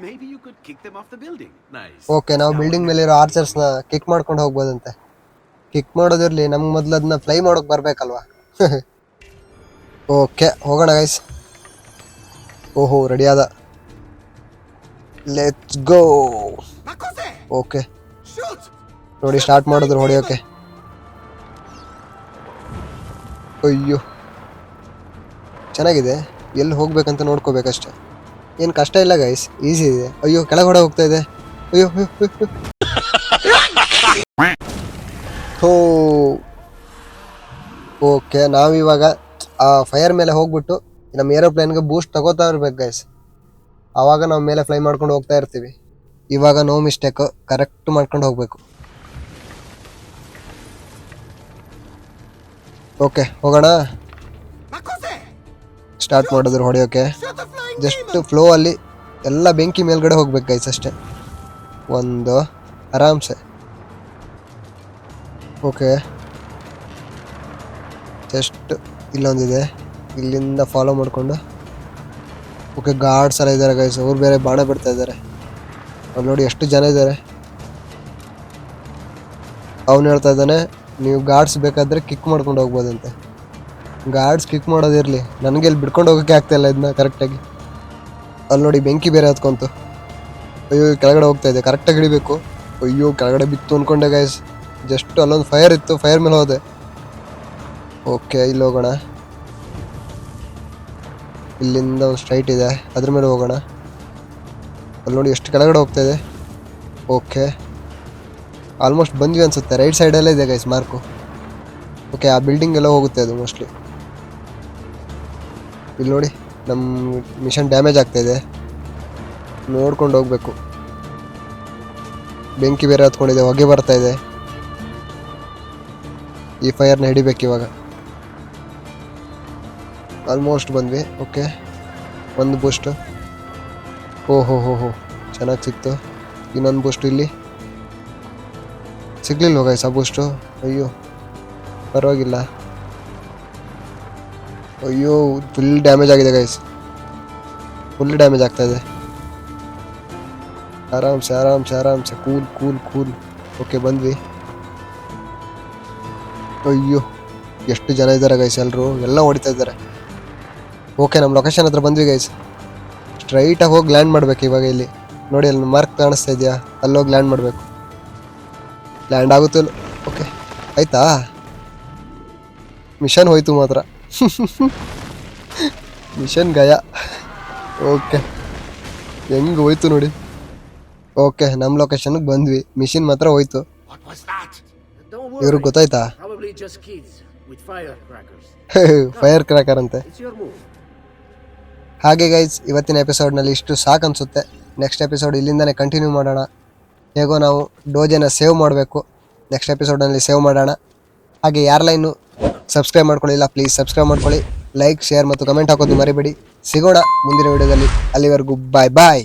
maybe you could kick them off the building. Nice. Okay, ನಾವು building ಮೇಲೆ ಇರೋ ಆರ್ಚರ್ಸ್ನ kick ಮಾಡ್ಕೊಂಡು ಹೋಗ್ಬೋದಂತೆ. Kick ಮಾಡೋದಿರ್ಲಿ, ನಮ್ಗೆ ಮೊದಲು ಅದನ್ನ fly ಮಾಡೋಕೆ ಬರಬೇಕಲ್ವಾ. Okay ಹೋಗೋಣ guys. ಓಹೋ ರೆಡಿ ಆದ. Let's go. ಓಕೆ ನೋಡಿ ಸ್ಟಾರ್ಟ್ ಮಾಡಿದ್ರು ಹೊಡೆಯೋಕೆ. ಅಯ್ಯೋ ಚೆನ್ನಾಗಿದೆ. ಎಲ್ಲಿ ಹೋಗ್ಬೇಕಂತ ನೋಡ್ಕೋಬೇಕಷ್ಟೆ. ಏನು ಕಷ್ಟ ಇಲ್ಲ ಗೈಸ್, ಈಸಿ ಇದೆ. ಅಯ್ಯೋ ಕೆಳಗಡೆ ಹೋಗ್ತಾ ಇದೆ. ಅಯ್ಯೋ ಹೋ. ಓಕೆ ನಾವಿವಾಗ ಆ ಫೈರ್ ಮೇಲೆ ಹೋಗ್ಬಿಟ್ಟು ನಮ್ಮ ಏರೋಪ್ಲೇನ್ಗೆ ಬೂಸ್ಟ್ ತಗೋತಾ ಇರ್ಬೇಕು ಗೈಸ್. ಆವಾಗ ನಾವು ಮೇಲೆ ಫ್ಲೈ ಮಾಡ್ಕೊಂಡು ಹೋಗ್ತಾ ಇರ್ತೀವಿ. ಇವಾಗ ನೋ ಮಿಸ್ಟೇಕ್, ಕರೆಕ್ಟ್ ಮಾಡ್ಕೊಂಡು ಹೋಗ್ಬೇಕು. ಓಕೆ ಹೋಗೋಣ. ಸ್ಟಾರ್ಟ್ ಮಾಡಿದ್ರು ಹೊಡೆಯೋಕೆ. ಜಸ್ಟ್ ಫ್ಲೋ ಅಲ್ಲಿ ಎಲ್ಲ ಬೆಂಕಿ ಮೇಲ್ಗಡೆ ಹೋಗ್ಬೇಕು ಗೈಸ್ ಅಷ್ಟೇ. ಒಂದು ಆರಾಮ್ಸೆ. ಓಕೆ ಜಸ್ಟ್ ಇಲ್ಲೊಂದಿದೆ, ಇಲ್ಲಿಂದ ಫಾಲೋ ಮಾಡಿಕೊಂಡು. ಓಕೆ ಗಾರ್ಡ್ಸ್ ಎಲ್ಲ ಇದ್ದಾರೆ ಗೈಸ್, ಅವ್ರು ಬೇರೆ ಬಾಣ ಬಿಡ್ತಾ ಇದ್ದಾರೆ. ಅವ್ರು ನೋಡಿ ಎಷ್ಟು ಜನ ಇದ್ದಾರೆ. ಅವನು ಹೇಳ್ತಾ ಇದ್ದಾನೆ ನೀವು ಗಾರ್ಡ್ಸ್ ಬೇಕಾದರೆ ಕಿಕ್ ಮಾಡ್ಕೊಂಡು ಹೋಗ್ಬೋದಂತೆ. ಗಾರ್ಡ್ಸ್ ಕಿಕ್ ಮಾಡೋದಿರಲಿ, ನನಗೆ ಇಲ್ಲಿ ಬಿಡ್ಕೊಂಡು ಹೋಗೋಕ್ಕೆ ಆಗ್ತಾಯಿಲ್ಲ ಇದನ್ನ ಕರೆಕ್ಟಾಗಿ. ಅಲ್ಲಿ ನೋಡಿ ಬೆಂಕಿ ಬೇರೆ ಹತ್ಕೊಂತು. ಅಯ್ಯೋ ಕೆಳಗಡೆ ಹೋಗ್ತಾ ಇದೆ, ಕರೆಕ್ಟಾಗಿ ಹಿಡಿಬೇಕು. ಅಯ್ಯೋ ಕೆಳಗಡೆ ಬಿತ್ತು ಅಂದ್ಕೊಂಡೆ ಗೈಸ್. ಜಸ್ಟ್ ಅಲ್ಲೊಂದು ಫೈರ್ ಇತ್ತು, ಫೈರ್ ಮೇಲೆ ಹೋದೆ. ಓಕೆ ಇಲ್ಲಿ ಹೋಗೋಣ. ಇಲ್ಲಿಂದ ಒಂದು ಸ್ಟ್ರೈಟ್ ಇದೆ, ಅದ್ರ ಮೇಲೆ ಹೋಗೋಣ. ಅಲ್ಲಿ ನೋಡಿ ಎಷ್ಟು ಕೆಳಗಡೆ ಹೋಗ್ತಾ ಇದೆ. ಓಕೆ ಆಲ್ಮೋಸ್ಟ್ ಬಂದ್ವಿ ಅನಿಸುತ್ತೆ. ರೈಟ್ ಸೈಡಲ್ಲೇ ಇದೆ ಗೈಸ್ ಮಾರ್ಕು. ಓಕೆ ಆ ಬಿಲ್ಡಿಂಗ್ ಎಲ್ಲ ಹೋಗುತ್ತೆ ಅದು ಮೋಸ್ಟ್ಲಿ. ಇಲ್ಲಿ ನೋಡಿ ನಮ್ಮ ಮಿಷನ್ ಡ್ಯಾಮೇಜ್ ಆಗ್ತಾಯಿದೆ, ನೋಡ್ಕೊಂಡು ಹೋಗ್ಬೇಕು. ಬೆಂಕಿ ಬೇರೆ ಹತ್ಕೊಂಡಿದೆ, ಹೊಗೆ ಬರ್ತಾ ಇದೆ. ಈ ಫೈರ್ನ ಹಿಡಿಬೇಕು ಇವಾಗ. ಆಲ್ಮೋಸ್ಟ್ ಬಂದ್ವಿ. ಓಕೆ ಒಂದು ಬೂಸ್ಟು. ಓಹೋ ಹೋ ಹೋ ಚೆನ್ನಾಗಿ ಸಿಕ್ತು. ಇನ್ನೊಂದು ಬೂಸ್ಟು ಇಲ್ಲಿ ಸಿಗ್ಲಿಲ್ವ ಗೈಸ್ ಆ ಬೂಸ್ಟು. ಅಯ್ಯೋ ಪರವಾಗಿಲ್ಲ. ಅಯ್ಯೋ ಫುಲ್ ಡ್ಯಾಮೇಜ್ ಆಗಿದೆ ಗೈಸ್, ಫುಲ್ ಡ್ಯಾಮೇಜ್ ಆಗ್ತಾಯಿದೆ. ಆರಾಮ್ಸೆ ಆರಾಮ್ಸೆ ಆರಾಮ್ಸೆ ಕೂಲ್ ಕೂಲ್ ಕೂಲ್. ಓಕೆ ಬಂದ್ವಿ. ಅಯ್ಯೋ ಎಷ್ಟು ಜನ ಇದ್ದಾರೆ ಗೈಸ್, ಎಲ್ಲರೂ ಎಲ್ಲ ಹೊಡಿತಾ ಇದ್ದಾರೆ. ಓಕೆ ನಮ್ಮ ಲೊಕೇಶನ್ ಹತ್ರ ಬಂದ್ವಿ ಗೈಸ್. ಸ್ಟ್ರೈಟಾಗಿ ಹೋಗಿ ಲ್ಯಾಂಡ್ ಮಾಡ್ಬೇಕು ಇವಾಗ. ಇಲ್ಲಿ ನೋಡಿ ಅಲ್ಲಿ ಮಾರ್ಕ್ ಕಾಣಿಸ್ತಾ ಇದೆಯಾ, ಅಲ್ಲೋಗಿ ಲ್ಯಾಂಡ್ ಮಾಡಬೇಕು. ಲ್ಯಾಂಡ್ ಆಗುತ್ತೆ. ಓಕೆ ಆಯ್ತಾ, ಮಿಷನ್ ಹೋಯ್ತು ಮಾತ್ರ. ಮಿಷನ್ ಗಯ. ಓಕೆ ಹೆಂಗೆ ಹೋಯ್ತು ನೋಡಿ. ಓಕೆ ನಮ್ಮ ಲೊಕೇಶನ್ಗೆ ಬಂದ್ವಿ, ಮಿಷನ್ ಮಾತ್ರ ಹೋಯ್ತು. Don't ಇವ್ರಿಗೆ worry. ಗೊತ್ತಾಯ್ತಾ? Probably just kids with firecrackers. Fire cracker ಅಂತೆ. It's your move. ಹಾಗೆ ಗೈಸ್ ಇವತ್ತಿನ ಎಪಿಸೋಡ್ನಲ್ಲಿ ಇಷ್ಟು ಸಾಕು ಅನಿಸುತ್ತೆ. ನೆಕ್ಸ್ಟ್ ಎಪಿಸೋಡ್ ಇಲ್ಲಿಂದನೇ ಕಂಟಿನ್ಯೂ ಮಾಡೋಣ. ಹೇಗೋ ನಾವು ಡೋಜೆನ ಸೇವ್ ಮಾಡಬೇಕು, ನೆಕ್ಸ್ಟ್ ಎಪಿಸೋಡ್ನಲ್ಲಿ ಸೇವ್ ಮಾಡೋಣ. ಹಾಗೆ ಯಾರೆಲ್ಲ ಇನ್ನೂ ಸಬ್ಸ್ಕ್ರೈಬ್ ಮಾಡ್ಕೊಳ್ಳಿಲ್ಲ ಪ್ಲೀಸ್ ಸಬ್ಸ್ಕ್ರೈಬ್ ಮಾಡ್ಕೊಳ್ಳಿ. ಲೈಕ್ ಶೇರ್ ಮತ್ತು ಕಮೆಂಟ್ ಹಾಕೋದು ಮರಿಬೇಡಿ. ಸಿಗೋಣ ಮುಂದಿನ ವಿಡಿಯೋದಲ್ಲಿ. ಅಲ್ಲಿವರೆಗೂ ಬಾಯ್ ಬಾಯ್.